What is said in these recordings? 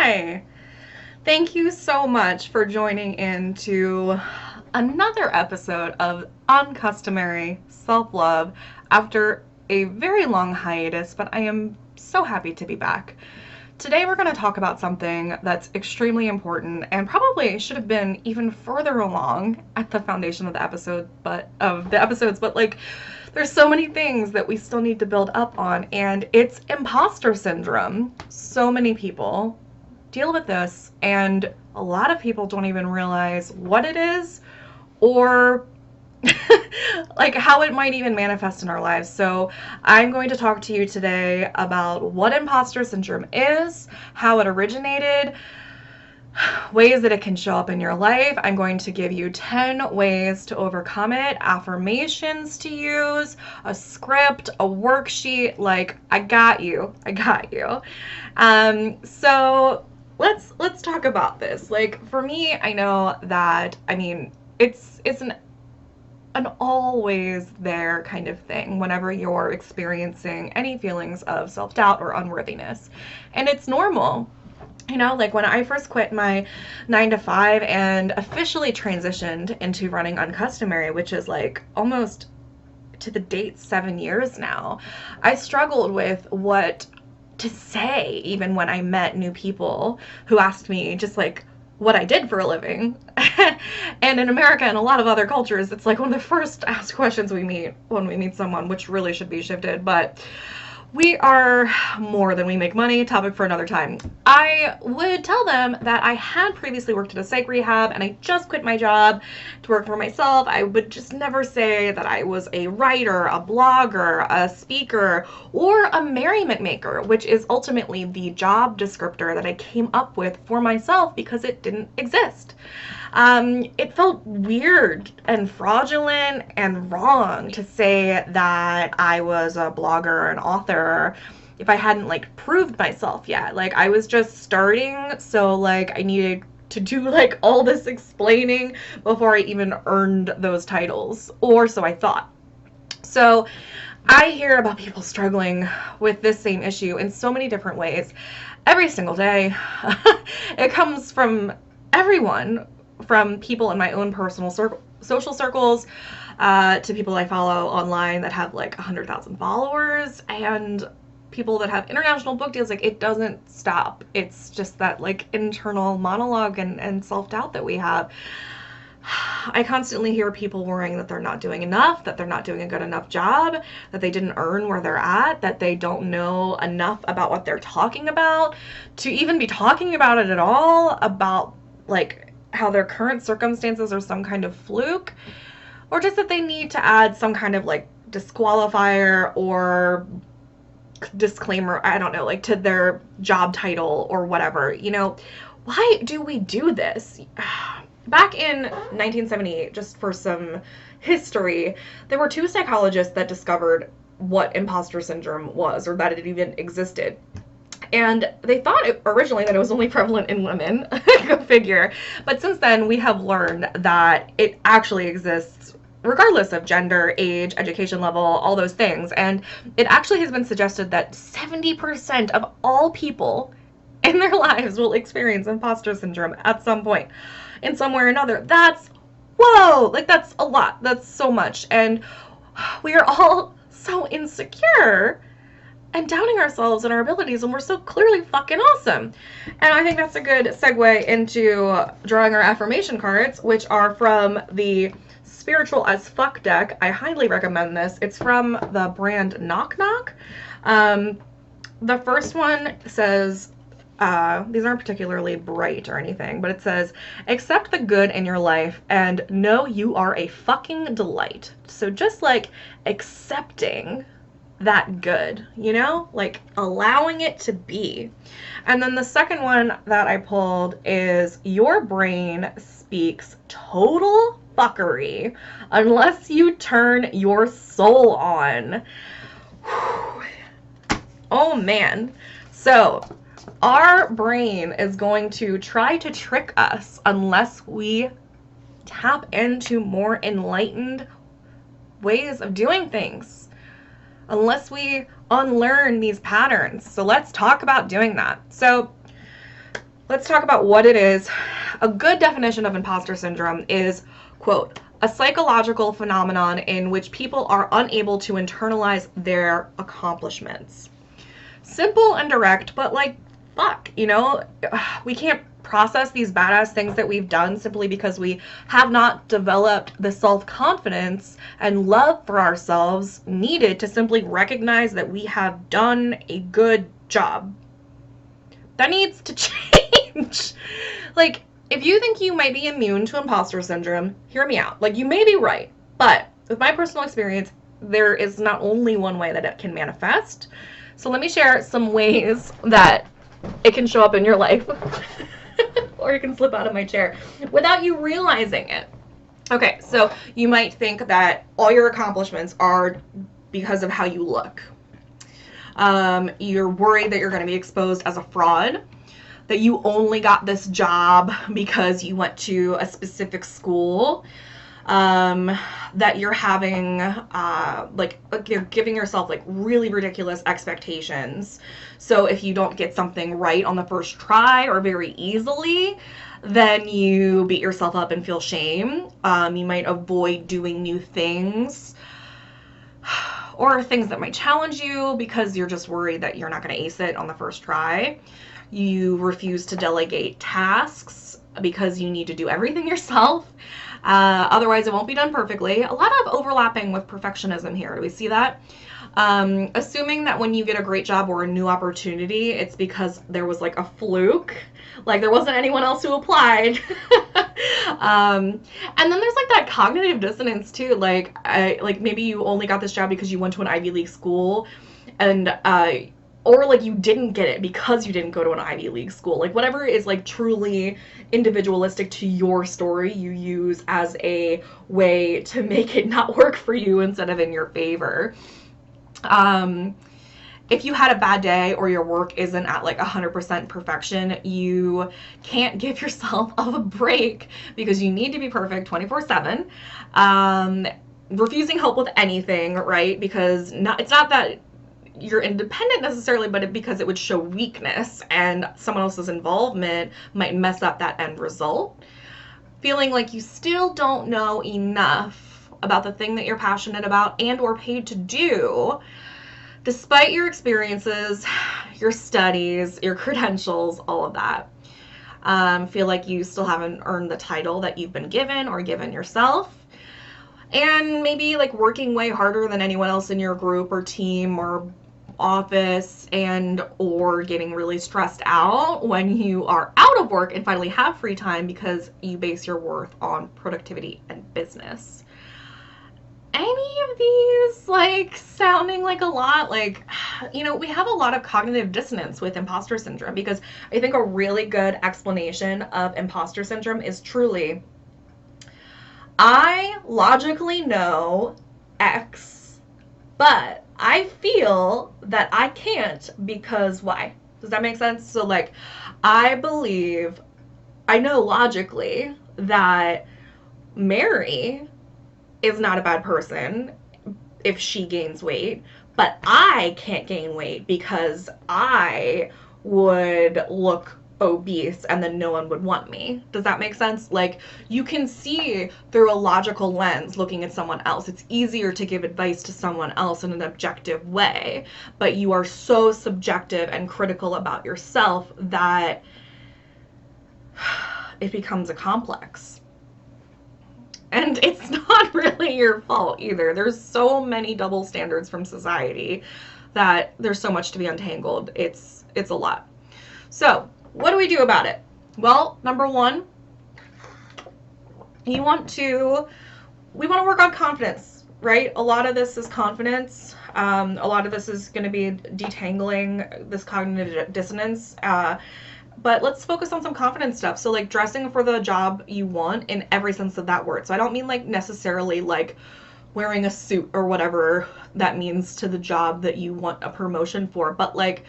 Hi. Thank you so much for joining in to another episode of Uncustomary Self-Love after a very long hiatus, but I am so happy to be back. Today we're going to talk about something that's extremely important and probably should have been even further along at the foundation of the episodes, but like there's so many things that we still need to build up on, and it's imposter syndrome. So many people deal with this, and a lot of people don't even realize what it is or like how it might even manifest in our lives. So I'm going to talk to you today about what imposter syndrome is, how it originated, ways that it can show up in your life. I'm going to give you 10 ways to overcome it, affirmations to use, a script, a worksheet. Like, I got you. So let's talk about this. Like, for me, I know that, it's an always there kind of thing whenever you're experiencing any feelings of self-doubt or unworthiness. And it's normal. Like when I first quit my 9 to 5 and officially transitioned into running Uncustomary, which is like almost to the date 7 years now, I struggled with what to say even when I met new people who asked me just like what I did for a living. And in America and a lot of other cultures, it's like one of the first asked questions we meet when we meet someone, which really should be shifted. But we are more than we make money, topic for another time. I would tell them that I had previously worked at a psych rehab and I just quit my job to work for myself. I would just never say that I was a writer, a blogger, a speaker, or a Merriment Maker, which is ultimately the job descriptor that I came up with for myself because it didn't exist. It felt weird and fraudulent and wrong to say that I was a blogger or an author if I hadn't like proved myself yet. Like I was just starting, so like I needed to do like all this explaining before I even earned those titles, or so I thought. So I hear about people struggling with this same issue in so many different ways every single day. It comes from everyone, from people in my own personal social circles, to people I follow online that have like 100,000 followers, and people that have international book deals. Like, it doesn't stop. It's just that like internal monologue and self-doubt that we have. I constantly hear people worrying that they're not doing enough, that they're not doing a good enough job, that they didn't earn where they're at, that they don't know enough about what they're talking about to even be talking about it at all, about like how their current circumstances are some kind of fluke, or just that they need to add some kind of like disqualifier or disclaimer, I don't know, like to their job title or whatever. Why do we do this? Back in 1978, just for some history, there were 2 psychologists that discovered what imposter syndrome was, or that it even existed. And they thought originally that it was only prevalent in women, go figure. But since then, we have learned that it actually exists regardless of gender, age, education level, all those things. And it actually has been suggested that 70% of all people in their lives will experience imposter syndrome at some point, in some way or another. That's, whoa, like that's a lot. That's so much. And we are all so insecure and doubting ourselves and our abilities, and we're so clearly fucking awesome. And I think that's a good segue into drawing our affirmation cards, which are from the Spiritual as Fuck deck. I highly recommend this. It's from the brand Knock Knock. The first one says, these aren't particularly bright or anything, but it says, accept the good in your life and know you are a fucking delight. So just like accepting that good, like allowing it to be. And then the second one that I pulled is, your brain speaks total fuckery unless you turn your soul on. Whew. Oh man. So our brain is going to try to trick us unless we tap into more enlightened ways of doing things, unless we unlearn these patterns. So let's talk about doing that. So Let's talk about what it is. A good definition of imposter syndrome is, quote, a psychological phenomenon in which people are unable to internalize their accomplishments. Simple and direct, but like, fuck, you know, we can't process these badass things that we've done simply because we have not developed the self-confidence and love for ourselves needed to simply recognize that we have done a good job. That needs to change. Like, if you think you might be immune to imposter syndrome, hear me out. Like, you may be right, but with my personal experience, there is not only one way that it can manifest. So let me share some ways that it can show up in your life. Or you can slip out of my chair without you realizing it. Okay, so you might think that all your accomplishments are because of how you look. You're worried that you're going to be exposed as a fraud, that you only got this job because you went to a specific school, that you're having, you're giving yourself like really ridiculous expectations. So if you don't get something right on the first try or very easily, then you beat yourself up and feel shame. You might avoid doing new things or things that might challenge you because you're just worried that you're not going to ace it on the first try. You refuse to delegate tasks because you need to do everything yourself. Otherwise, it won't be done perfectly. A lot of overlapping with perfectionism here. Do we see that? Assuming that when you get a great job or a new opportunity, it's because there was like a fluke, like there wasn't anyone else who applied. And then there's like that cognitive dissonance too. Like maybe you only got this job because you went to an Ivy League school, and or like you didn't get it because you didn't go to an Ivy League school. Like whatever is like truly individualistic to your story, you use as a way to make it not work for you instead of in your favor. If you had a bad day or your work isn't at like 100% perfection, you can't give yourself a break because you need to be perfect 24/7. Refusing help with anything, right? Because it's not that you're independent necessarily, but because it would show weakness and someone else's involvement might mess up that end result. Feeling like you still don't know enough about the thing that you're passionate about and or paid to do, despite your experiences, your studies, your credentials, all of that. Feel like you still haven't earned the title that you've been given or given yourself. And maybe like working way harder than anyone else in your group or team or office, and or getting really stressed out when you are out of work and finally have free time because you base your worth on productivity and business. Any of these like sounding like a lot? Like, you know, we have a lot of cognitive dissonance with imposter syndrome, because I think a really good explanation of imposter syndrome is truly, I logically know X, but I feel that I can't because Y. Does that make sense? So like, I know logically that Mary is not a bad person if she gains weight, but I can't gain weight because I would look obese and then no one would want me. Does that make sense? Like, you can see through a logical lens looking at someone else. It's easier to give advice to someone else in an objective way, but you are so subjective and critical about yourself that it becomes a complex. And it's not really your fault either. There's so many double standards from society that there's so much to be untangled. It's a lot. So what do we do about it? Well, number one, we want to work on confidence, right? A lot of this is confidence. A lot of this is going to be detangling this cognitive dissonance. But let's focus on some confidence stuff. So like dressing for the job you want in every sense of that word. So I don't mean like necessarily like wearing a suit or whatever that means to the job that you want a promotion for, but like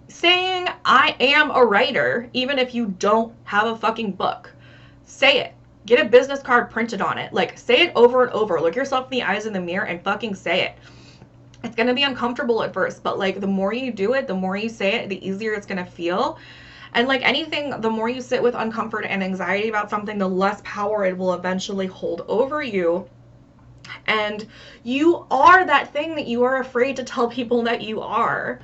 saying I am a writer, even if you don't have a fucking book. Say it. Get a business card printed on it. Like, say it over and over. Look yourself in the eyes in the mirror and fucking say it. It's gonna be uncomfortable at first, but like the more you do it, the more you say it, the easier it's gonna feel. And like anything, the more you sit with uncomfort and anxiety about something, the less power it will eventually hold over you. And you are that thing that you are afraid to tell people that you are.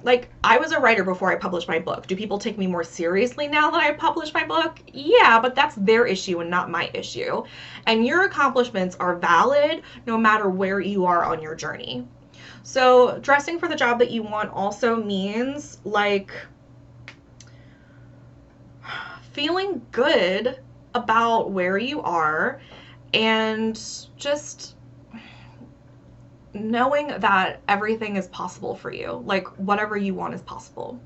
Like, I was a writer before I published my book. Do people take me more seriously now that I published my book? Yeah, but that's their issue and not my issue. And your accomplishments are valid no matter where you are on your journey. So, dressing for the job that you want also means like feeling good about where you are and just knowing that everything is possible for you. Like, whatever you want is possible.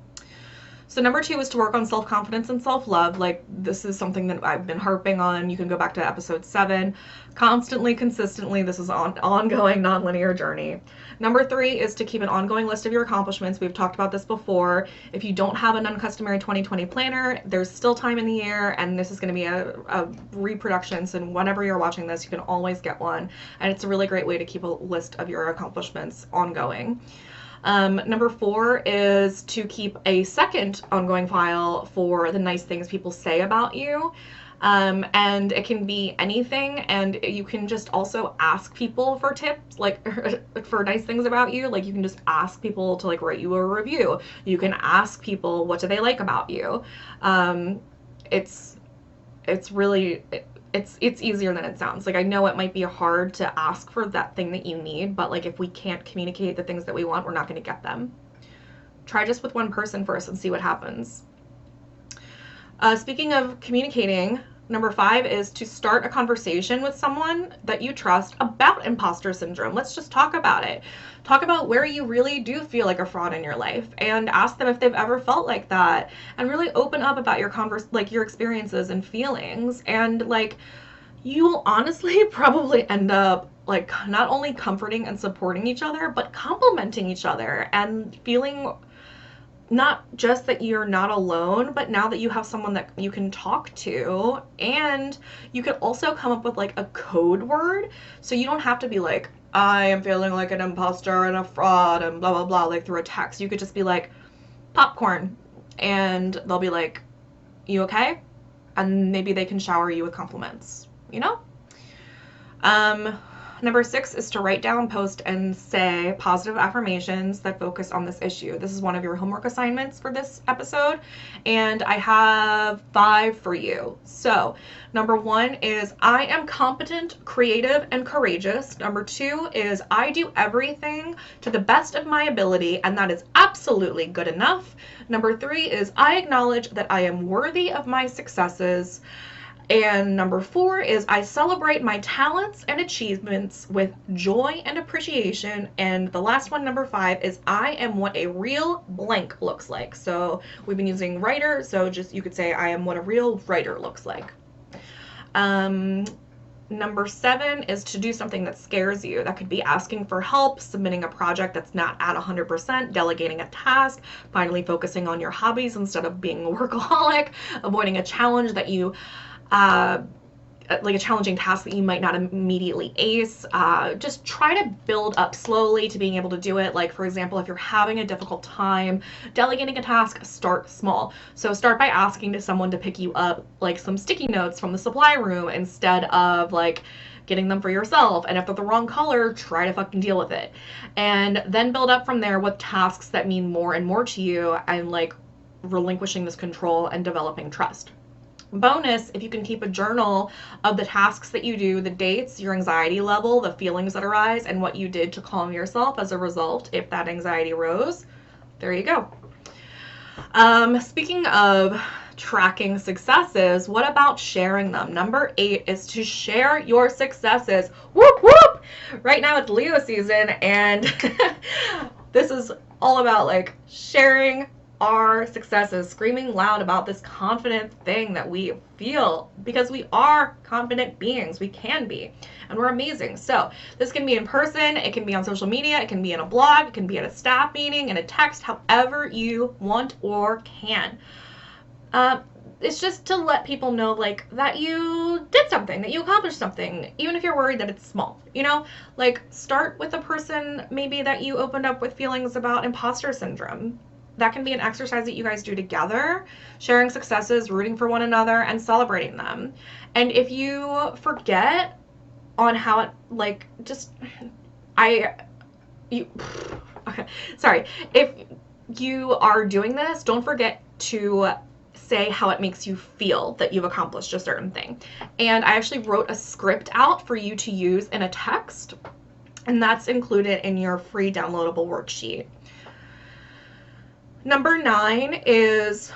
So number 2 is to work on self-confidence and self-love. Like, this is something that I've been harping on. You can go back to episode 7. Constantly, consistently, this is an ongoing, non-linear journey. Number 3 is to keep an ongoing list of your accomplishments. We've talked about this before. If you don't have an uncustomary 2020 planner, there's still time in the year, and this is going to be a reproduction. So whenever you're watching this, you can always get one. And it's a really great way to keep a list of your accomplishments ongoing. Number 4 is to keep a second ongoing file for the nice things people say about you. And it can be anything, and you can just also ask people for tips, like for nice things about you. Like, you can just ask people to like write you a review. You can ask people what do they like about you. It's really it's easier than it sounds. Like, I know it might be hard to ask for that thing that you need, but like if we can't communicate the things that we want, we're not going to get them. Try just with one person first and see what happens. Speaking of communicating, number 5 is to start a conversation with someone that you trust about imposter syndrome. Let's just talk about it. Talk about where you really do feel like a fraud in your life, and ask them if they've ever felt like that, and really open up about your your experiences and feelings. And like, you will honestly probably end up like not only comforting and supporting each other, but complimenting each other and feeling not just that you're not alone, but now that you have someone that you can talk to. And you could also come up with like a code word, so you don't have to be like, I am feeling like an imposter and a fraud and blah blah blah, like through a text. You could just be like, popcorn, and they'll be like, you okay? And maybe they can shower you with compliments, you know? Number 6 is to write down, post, and say positive affirmations that focus on this issue. This is one of your homework assignments for this episode, and I have 5 for you. So, number 1 is I am competent, creative, and courageous. Number 2 is I do everything to the best of my ability, and that is absolutely good enough. Number 3 is I acknowledge that I am worthy of my successes. And number 4 is I celebrate my talents and achievements with joy and appreciation. And the last one, number 5, is I am what a real blank looks like. So we've been using writer, so just you could say I am what a real writer looks like. Number 7 is to do something that scares you. That could be asking for help, submitting a project that's not at 100%, delegating a task, finally focusing on your hobbies instead of being a workaholic, avoiding a challenge that you like a challenging task that you might not immediately ace. Just try to build up slowly to being able to do it. Like, for example, if you're having a difficult time delegating a task, start small. So start by asking to someone to pick you up like some sticky notes from the supply room instead of like getting them for yourself. And if they're the wrong color, try to fucking deal with it. And then build up from there with tasks that mean more and more to you, and like relinquishing this control and developing trust. Bonus, if you can keep a journal of the tasks that you do, the dates, your anxiety level, the feelings that arise, and what you did to calm yourself as a result if that anxiety rose, there you go. Speaking of tracking successes, what about sharing them? Number 8 is to share your successes. Whoop, whoop! Right now it's Leo season, and this is all about like sharing our successes, screaming loud about this confident thing that we feel, because we are confident beings. We can be, and we're amazing. So this can be in person, it can be on social media, it can be in a blog, it can be at a staff meeting, in a text, however you want or can. It's just to let people know like that you did something, that you accomplished something, even if you're worried that it's small, you know? Like, start with a person maybe that you opened up with feelings about imposter syndrome. That can be an exercise that you guys do together, sharing successes, rooting for one another, and celebrating them. And if you forget on how it, like, just, I, you, okay, sorry. If you are doing this, don't forget to say how it makes you feel that you've accomplished a certain thing. And I actually wrote a script out for you to use in a text, and that's included in your free downloadable worksheet. Number 9 is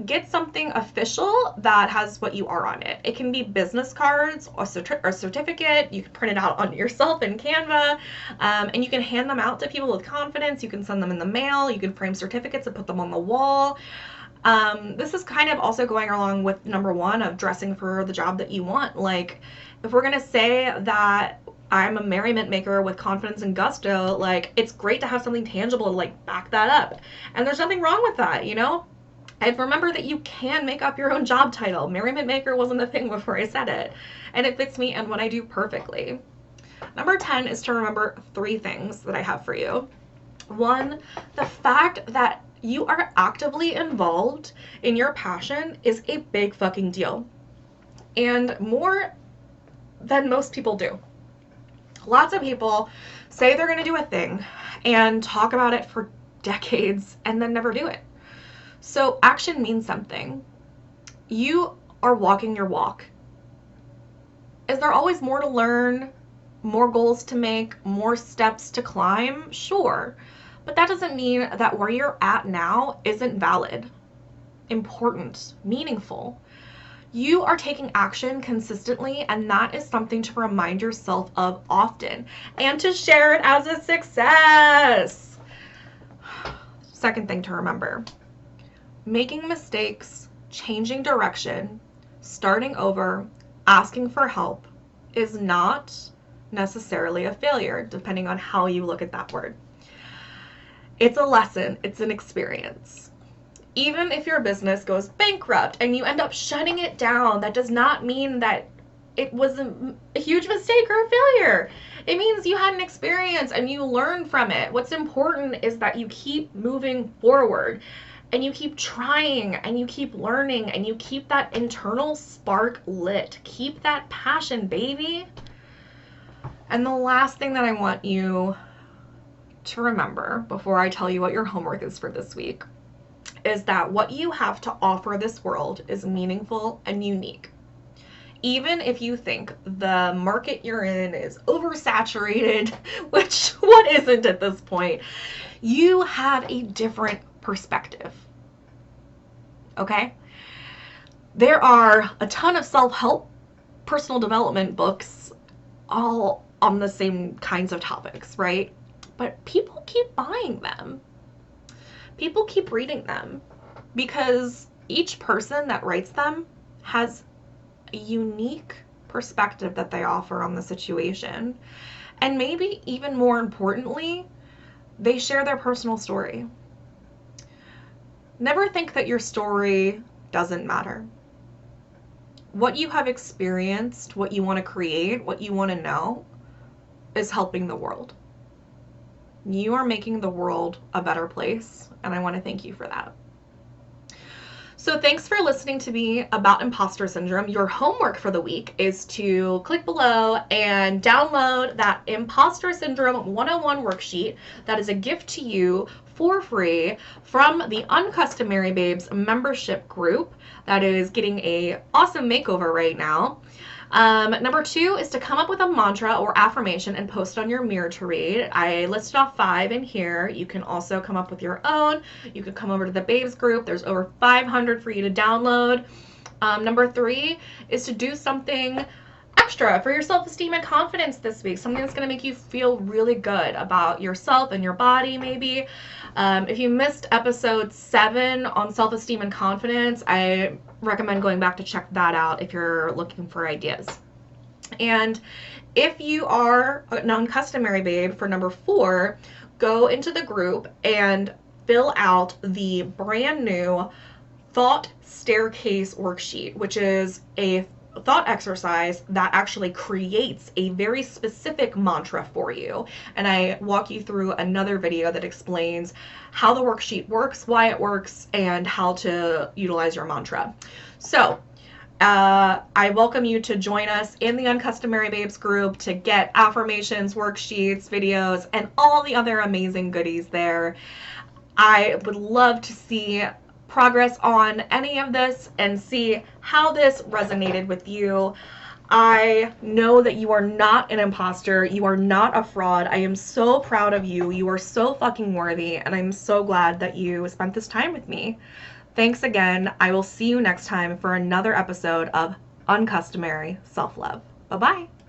get something official that has what you are on it. It can be business cards or a certificate. You can print it out on yourself in Canva, and you can hand them out to people with confidence. You can send them in the mail. You can frame certificates and put them on the wall. This is kind of also going along with number 1 of dressing for the job that you want. Like, if we're going to say that I'm a merriment maker with confidence and gusto, like, it's great to have something tangible to, like, back that up. And there's nothing wrong with that, you know? And remember that you can make up your own job title. Merriment Maker wasn't a thing before I said it. And it fits me and what I do perfectly. Number 10 is to remember 3 things that I have for you. 1, the fact that you are actively involved in your passion is a big fucking deal. And more than most people do. Lots of people say they're going to do a thing and talk about it for decades and then never do it. So action means something. You are walking your walk. Is there always more to learn, more goals to make, more steps to climb? Sure. But that doesn't mean that where you're at now isn't valid, important, meaningful. You are taking action consistently, and that is something to remind yourself of often and to share it as a success. Second thing to remember, making mistakes, changing direction, starting over, asking for help is not necessarily a failure, depending on how you look at that word. It's a lesson, it's an experience. Even if your business goes bankrupt and you end up shutting it down, that does not mean that it was a huge mistake or a failure. It means you had an experience and you learned from it. What's important is that you keep moving forward and you keep trying and you keep learning and you keep that internal spark lit. Keep that passion, baby. And the last thing that I want you to remember before I tell you what your homework is for this week is that what you have to offer this world is meaningful and unique. Even if you think the market you're in is oversaturated, which what isn't at this point, you have a different perspective. Okay? There are a ton of self-help, personal development books all on the same kinds of topics, right? But people keep buying them. People keep reading them because each person that writes them has a unique perspective that they offer on the situation. And maybe even more importantly, they share their personal story. Never think that your story doesn't matter. What you have experienced, what you want to create, what you want to know is helping the world. You are making the world a better place, and I want to thank you for that. So thanks for listening to me about imposter syndrome. Your homework for the week is to click below and download that Imposter Syndrome 101 worksheet that is a gift to you for free from the Uncustomary Babes membership group that is getting a awesome makeover right now. Number 2 is to come up with a mantra or affirmation and post on your mirror to read. I listed off 5 in here. You can also come up with your own. You can come over to the Babes group. There's over 500 for you to download. Number 3 is to do something extra for your self-esteem and confidence this week. Something that's going to make you feel really good about yourself and your body, maybe. If you missed episode 7 on self-esteem and confidence, I recommend going back to check that out if you're looking for ideas. And if you are a non-customary babe for number 4, go into the group and fill out the brand new thought staircase worksheet, which is a thought exercise that actually creates a very specific mantra for you. And I walk you through another video that explains how the worksheet works, why it works, and how to utilize your mantra. So I welcome you to join us in the Uncustomary Babes group to get affirmations, worksheets, videos, and all the other amazing goodies there. I would love to see progress on any of this and see how this resonated with you. I know that you are not an imposter. You are not a fraud. I am so proud of you. You are so fucking worthy, and I'm so glad that you spent this time with me. Thanks again. I will see you next time for another episode of Uncustomary Self-Love. Bye-bye.